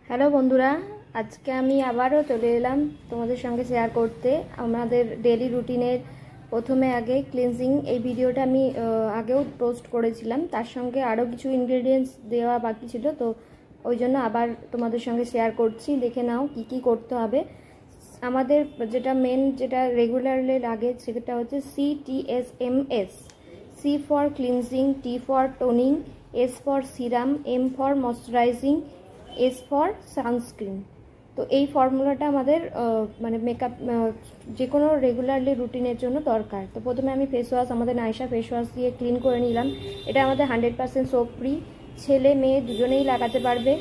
Hello বন্ধুরা, আজকে আমি আবারও চলে এলাম তোমাদের সঙ্গে শেয়ার করতে আমাদের ডেইলি রুটিনের আগে ক্লিনজিং। এই ভিডিওটা আমি আগেও পোস্ট করেছিলাম, তার সঙ্গে আরও কিছু ইনগ্রেডিয়েন্টস দেওয়া বাকি ছিল, তো ওই জন্য আবার তোমাদের সঙ্গে শেয়ার করছি। দেখে নাও কি কি করতে হবে। আমাদের যেটা রেগুলারলি লাগে সেটা হচ্ছে CTSMS। C for cleansing, T for toning, S for serum, M for moisturising, S for sunscreen. তো এই ফর্মুলাটা আমাদের মানে মেকআপ যে কোনো রেগুলারলি রুটিনের জন্য দরকার। তো প্রথমে আমি ফেস ওয়াশ, আমাদের নাইসা ফেস ওয়াশ দিয়ে ক্লিন করে নিলাম। এটা আমাদের 100% সোপ ফ্রি, ছেলে মেয়ে দুজনেই লাগাতে পারবে।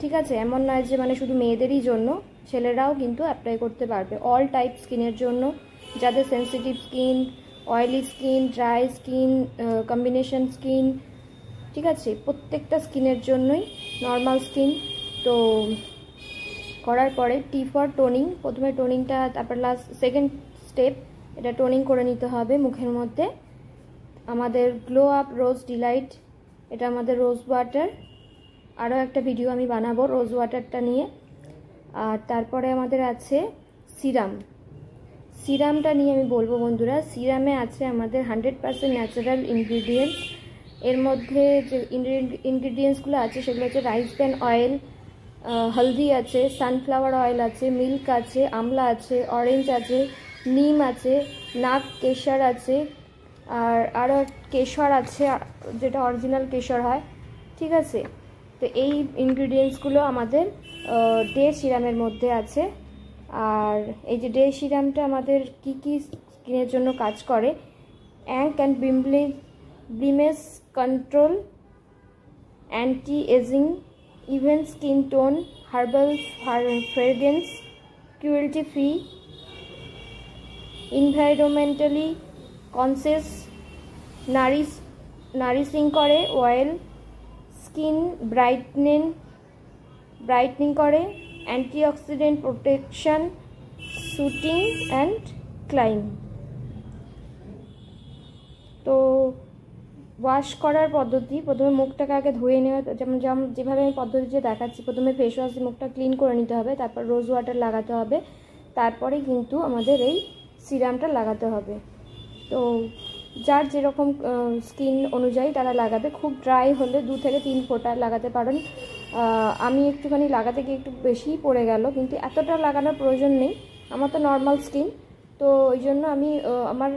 ঠিক আছে, এমন নয় যে মানে শুধু মেয়েদেরই জন্য, ছেলেরাও কিন্তু অ্যাপ্লাই করতে পারবে। অল টাইপ স্কিনের জন্য, যাদের sensitive skin, oily skin, dry skin, combination skin, ঠিক আছে, প্রত্যেকটা স্কিনের জন্যই, নর্মাল স্কিন। তো করার পরে টি ফর টোনিং, প্রথমে টোনিংটা, তারপর সেকেন্ড স্টেপ এটা টোনিং করে নিতে হবে মুখের মধ্যে। আমাদের গ্লো আপ রোজ ডিলাইট, এটা আমাদের রোজ ওয়াটার, আরও একটা ভিডিও আমি বানাবো রোজ ওয়াটারটা নিয়ে। আর তারপরে আমাদের আছে সিরাম। সিরামটা নিয়ে আমি বলবো বন্ধুরা, সিরামে আছে আমাদের 100% ন্যাচারাল ইনগ্রিডিয়েন্টস। এর মধ্যে যে ইনগ্রিডিয়েন্টসগুলো আছে সেগুলো হচ্ছে রাইস ব্র্যান অয়েল, হলদি আছে, সানফ্লাওয়ার অয়েল আছে, মিল্ক আছে, আমলা আছে, অরেঞ্জ আছে, নিম আছে, নাক কেশর আছে, আর আরও কেশর আছে, যেটা অরিজিনাল কেশর হয়। ঠিক আছে, তো এই ইনগ্রিডিয়েন্টসগুলো আমাদের ডে সিরামের মধ্যে আছে। আর এই যে ডে সিরামটা আমাদের কি কি স্কিনের জন্য কাজ করে: অ্যাঙ্ক and blemishes control, anti aging, even skin tone, herbal fragrance, cruelty free, environmentally conscious, nourishing করে, অয়েল, স্কিন ব্রাইটনিং করে, antioxidant protection, soothing and calm. তো ওয়াশ করার পদ্ধতি, প্রথমে মুখটাকে আগে ধুয়ে নেওয়া, যেভাবে আমি পদ্ধতিতে দেখাচ্ছি। প্রথমে ফেস ওয়াশ দিয়ে মুখটা ক্লিন করে নিতে হবে, তারপর রোজ ওয়াটার লাগাতে হবে, তারপরে কিন্তু আমাদের এই সিরামটা লাগাতে হবে। তো যার যেরকম স্কিন অনুযায়ী তারা লাগাবে। খুব ড্রাই হলে 2 থেকে 3 ফোঁটা লাগাতে পারেন। আমি একটুখানি লাগাতে গিয়ে একটু বেশিই পড়ে গেল, কিন্তু এতটা লাগানোর প্রয়োজন নেই, আমার তো নর্মাল স্কিন। তো ওই জন্য আমি আমার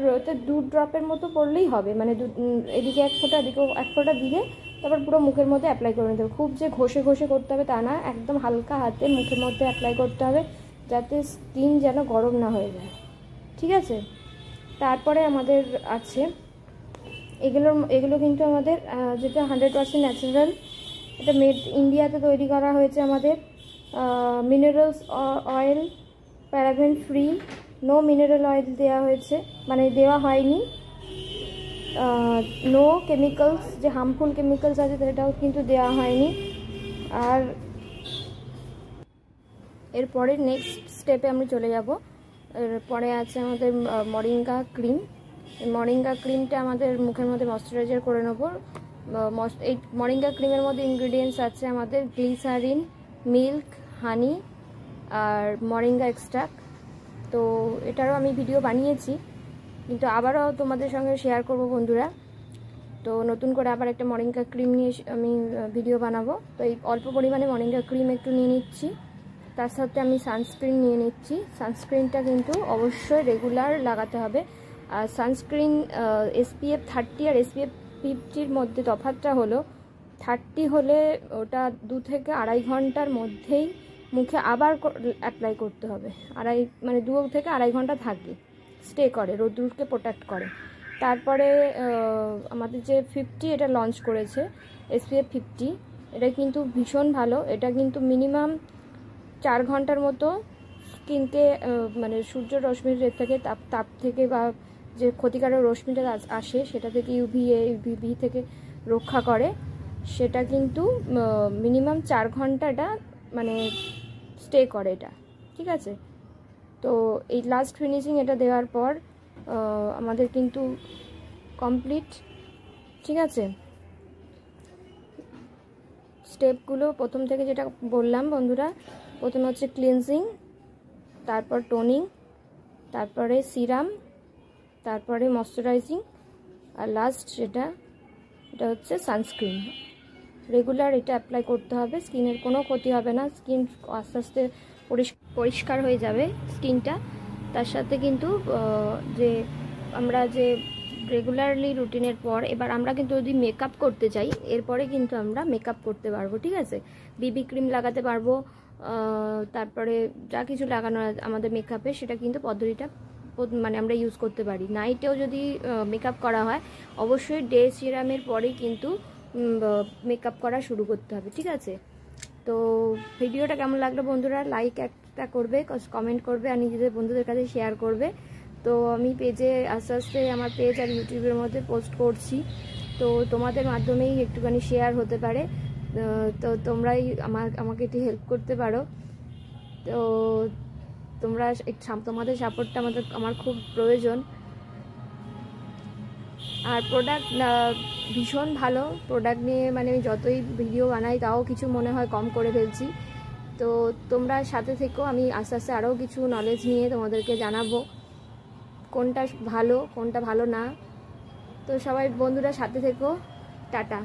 2 ড্রপের মতো পড়লেই হবে, মানে এদিকে 1 ফোঁটা, এদিকেও 1 ফোঁটা দিয়ে তারপর পুরো মুখের মধ্যে অ্যাপ্লাই করে নিতে হবে। খুব যে ঘষে করতে হবে তা না, একদম হালকা হাতে মুখের মধ্যে অ্যাপ্লাই করতে হবে, যাতে স্কিন যেন গরম না হয়ে যায়। ঠিক আছে, তারপরে আমাদের আছে এগুলো কিন্তু আমাদের যেটা 100% ন্যাচারাল, এটা মেড ইন্ডিয়াতে তৈরি করা হয়েছে। আমাদের minerals oil, paraben free, no mineral oil দেওয়া হয়েছে, মানে দেওয়া হয়নি। নো কেমিক্যালস, যে হার্মফুল কেমিক্যালস আছে সেটাও কিন্তু দেওয়া হয়নি। আর এরপরে নেক্সট স্টেপে আমরা চলে যাব। এরপরে আছে আমাদের মরিঙ্গা ক্রিম। এই মরিঙ্গা ক্রিমটা আমাদের মুখের মধ্যে ময়শ্চারাইজার করে নেব। এই মরিঙ্গা ক্রিমের মধ্যে ইনগ্রিডিয়েন্টস আছে আমাদের গ্লিসারিন, মিল্ক, হানি আর মরিঙ্গা এক্সট্রাক্ট। তো এটারও আমি ভিডিও বানিয়েছি, কিন্তু আবারও তোমাদের সঙ্গে শেয়ার করব বন্ধুরা। তো নতুন করে আবার একটা মরিঙ্গা ক্রিম নিয়ে আমি ভিডিও বানাবো। তো এই অল্প পরিমাণে মরিঙ্গা ক্রিম একটু নিয়ে নিচ্ছি, তার সাথে আমি সানস্ক্রিন নিয়ে নিচ্ছি। সানস্ক্রিনটা কিন্তু অবশ্যই রেগুলার লাগাতে হবে। আর সানস্ক্রিন SPF 30 আর SPF 50-র মধ্যে তফাৎটা হলো, 30 হলে ওটা 2 থেকে আড়াই ঘন্টার মধ্যেই মুখে আবার অ্যাপ্লাই করতে হবে। মানে 2 থেকে আড়াই ঘন্টা থাকে, স্টে করে, রোদ্দুরকে প্রোটেক্ট করে। তারপরে আমাদের যে 50 এটা লঞ্চ করেছে, SPF 50, এটা কিন্তু ভীষণ ভালো। এটা কিন্তু মিনিমাম 4 ঘন্টার মতো স্কিনকে মানে সূর্য রশ্মির থেকে তাপ থেকে বা যে ক্ষতিকারক রশ্মিটা আসে সেটা থেকে UVB থেকে রক্ষা করে। সেটা কিন্তু মিনিমাম 4 ঘন্টা এটা মানে স্টে করে এটা। ঠিক আছে, তো এই লাস্ট ফিনিশিং এটা দেওয়ার পর আমাদের কিন্তু কমপ্লিট। ঠিক আছে, স্টেপগুলো প্রথম থেকে যেটা বললাম বন্ধুরা, প্রথমে হচ্ছে ক্লিনজিং, তারপর টোনিং, তারপরে সিরাম, তারপরে ময়শ্চারাইজিং, আর লাস্ট এটা হচ্ছে সানস্ক্রিন। রেগুলার এটা অ্যাপ্লাই করতে হবে, স্কিনের কোনো ক্ষতি হবে না, স্কিন আস্তে আস্তে পরিষ্কার হয়ে যাবে স্কিনটা। তার সাথে কিন্তু যে আমরা যে রেগুলারলি রুটিনের পর এবার আমরা কিন্তু যদি মেকআপ করতে চাই, এরপরে কিন্তু আমরা মেকআপ করতে পারবো, ঠিক আছে? বিবি ক্রিম লাগাতে পারবো, তারপরে যা কিছু লাগানো আমাদের মেকআপে সেটা কিন্তু পদ্ধতিটা মানে আমরা ইউজ করতে পারি। নাইটেও যদি মেকআপ করা হয় অবশ্যই ডে সিরামের পরেই কিন্তু মেকআপ করা শুরু করতে হবে, ঠিক আছে? তো ভিডিওটা কেমন লাগলো বন্ধুরা, লাইক একটা করবে, কমেন্ট করবে, আর নিজেদের বন্ধুদের কাছে শেয়ার করবে। তো আমি পেজে আস্তে আস্তে আমার পেজ আর ইউটিউবের মধ্যে পোস্ট করছি, তো তোমাদের মাধ্যমেই একটুখানি শেয়ার হতে পারে, তো তোমরাই আমাকে একটু হেল্প করতে পারো। তো তোমাদের সাপোর্টটা আমার খুব প্রয়োজন। আর প্রোডাক্ট ভীষণ ভালো, প্রোডাক্ট নিয়ে মানে আমি যতই ভিডিও বানাই তাও কিছু মনে হয় কম করে ফেলছি। তো তোমরা সাথে থেকো, আমি আস্তে আস্তে আরও কিছু নলেজ নিয়ে তোমাদেরকে জানাবো কোনটা ভালো কোনটা ভালো না। তো সবাই বন্ধুরা সাথে থেকো, টাটা।